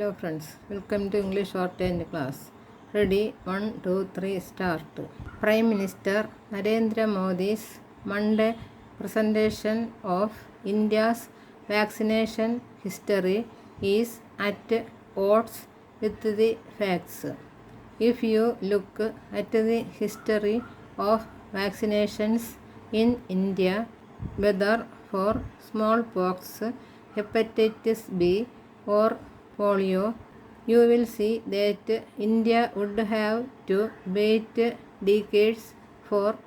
Hello friends, welcome to English Short Hand class. Ready? 1, 2, 3, start. Prime Minister Narendra Modi's Monday presentation of India's vaccination history is at odds with the facts. If you look at the history of vaccinations in India, whether for smallpox, hepatitis B, or polio, you will see that India would have to wait decades for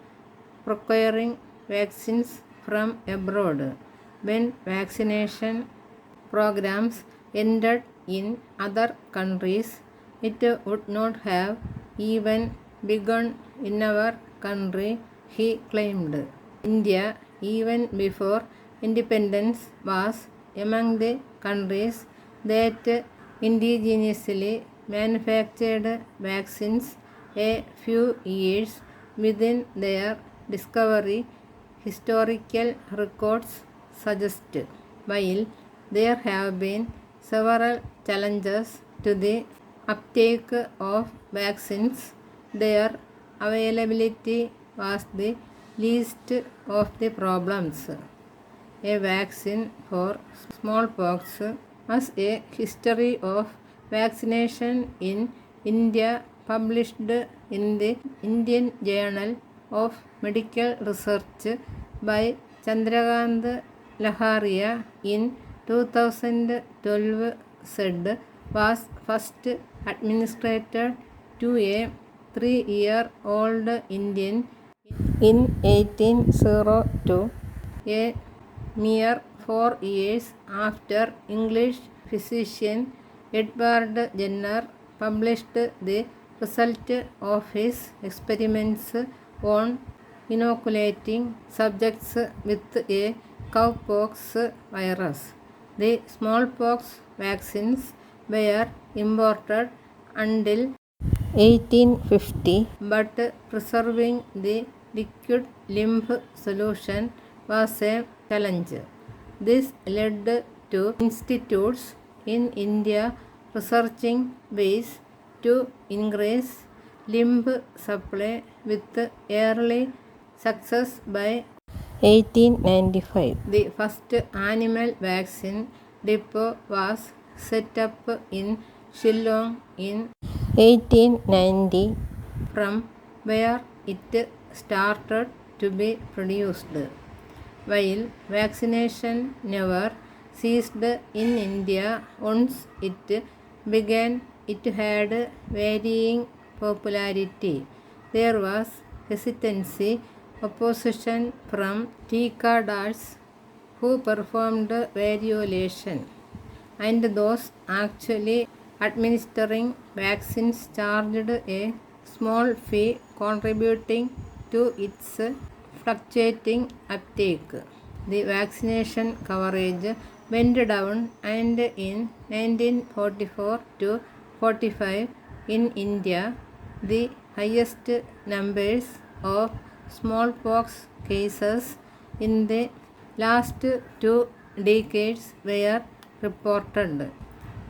procuring vaccines from abroad. When vaccination programs ended in other countries, it would not have even begun in our country, he claimed. India, even before independence, was among the countries that indigenously manufactured vaccines a few years within their discovery, historical records suggest. While there have been several challenges to the uptake of vaccines, their availability was the least of the problems. A vaccine for smallpox as a history of vaccination in India published in the Indian Journal of Medical Research by Chandrakant Laharia in 2012 said was first administered to a 3-year-old Indian in 1802, a mere 4 years after English physician Edward Jenner published the result of his experiments on inoculating subjects with a cowpox virus. The smallpox vaccines were imported until 1850, but preserving the liquid lymph solution was a challenge. This led to institutes in India researching ways to increase lymph supply with early success. By 1895, the first animal vaccine depot was set up in Shillong in 1890, from where it started to be produced. While vaccination never ceased in India once it began, it had varying popularity. There was hesitancy, opposition from Tikadars who performed variolation, and those actually administering vaccines charged a small fee, contributing to its fluctuating uptake. The vaccination coverage went down, and in 1944 to 45 in India, the highest numbers of smallpox cases in the last 2 decades were reported.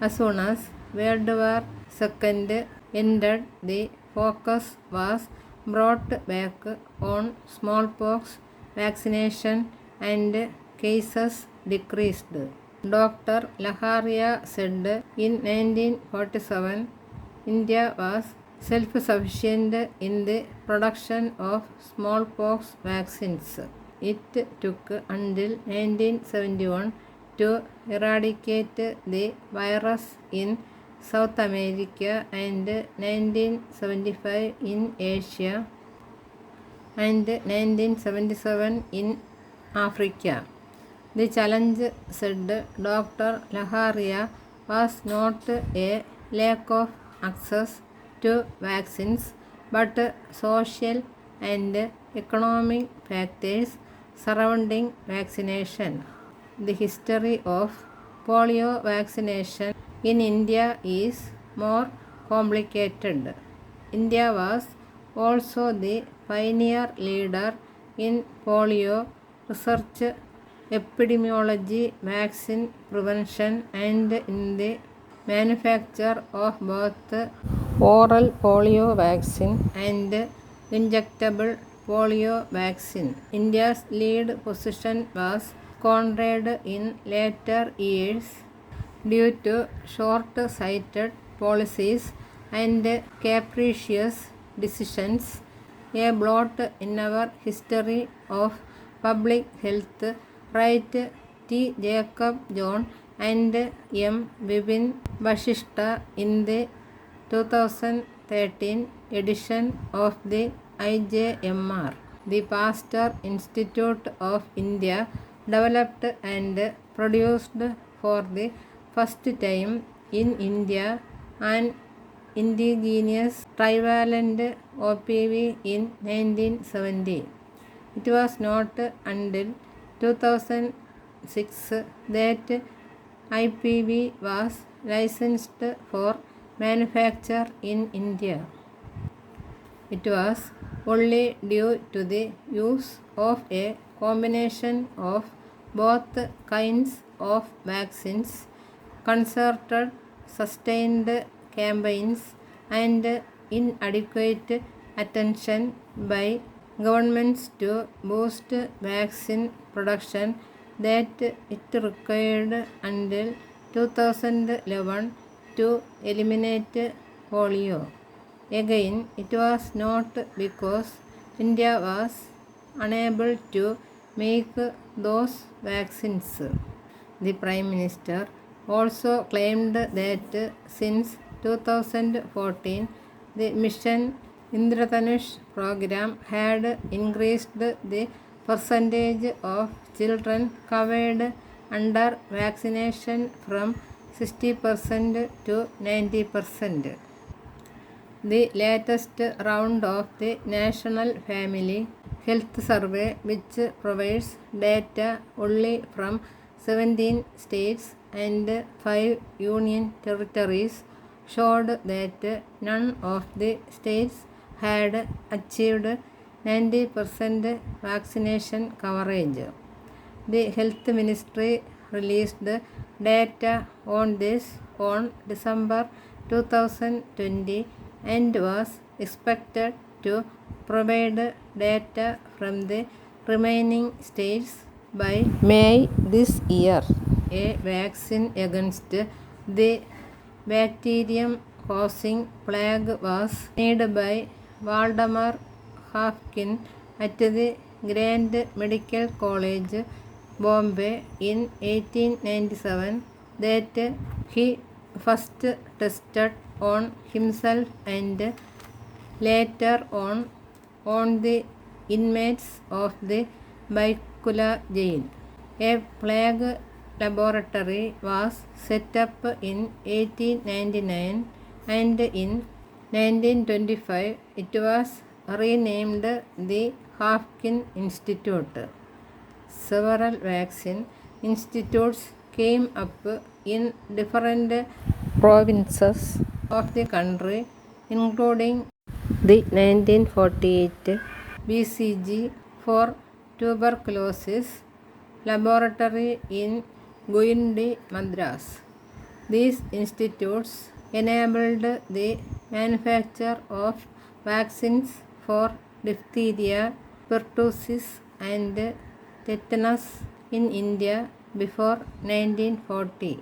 As soon as World War II ended, the focus was brought back on smallpox vaccination and cases decreased. Dr. Laharia said in 1947, India was self-sufficient in the production of smallpox vaccines. It took until 1971 to eradicate the virus in South America and 1975 in Asia and 1977 in Africa. The challenge, said Dr. Laharia, was not a lack of access to vaccines, but social and economic factors surrounding vaccination. The history of polio vaccination in India is more complicated. India was also the pioneer leader in polio research, epidemiology, vaccine prevention, and in the manufacture of both oral polio vaccine and injectable polio vaccine. India's lead position was squandered in later years due to short-sighted policies and capricious decisions, a blot in our history of public health, write T. Jacob John and M. Vipin Vashishta in the 2013 edition of the IJMR. The Pasteur Institute of India developed and produced for the first time in India an indigenous trivalent OPV in 1970. It was not until 2006 that IPV was licensed for manufacture in India. It was only due to the use of a combination of both kinds of vaccines, concerted sustained campaigns, and inadequate attention by governments to boost vaccine production that it required until 2011 to eliminate polio. Again, it was not because India was unable to make those vaccines. The Prime Minister also claimed that since 2014, the Mission Indradhanush program had increased the percentage of children covered under vaccination from 60% to 90%. The latest round of the National Family Health Survey, which provides data only from 17 states and 5 union territories, showed that none of the states had achieved 90% vaccination coverage. The Health Ministry released data on this on December 2020 and was expected to provide data from the remaining states by May this year. A vaccine against the bacterium causing plague was made by Waldemar Haffkine at the Grand Medical College, Bombay in 1897 that he first tested on himself and later on the inmates of the Baikula jail. A plague laboratory was set up in 1899 and in 1925 it was renamed the Haffkine Institute. Several vaccine institutes came up in different provinces of the country, including the 1948 BCG for tuberculosis laboratory in Guindy, Madras. These institutes enabled the manufacture of vaccines for diphtheria, pertussis, and tetanus in India before 1940.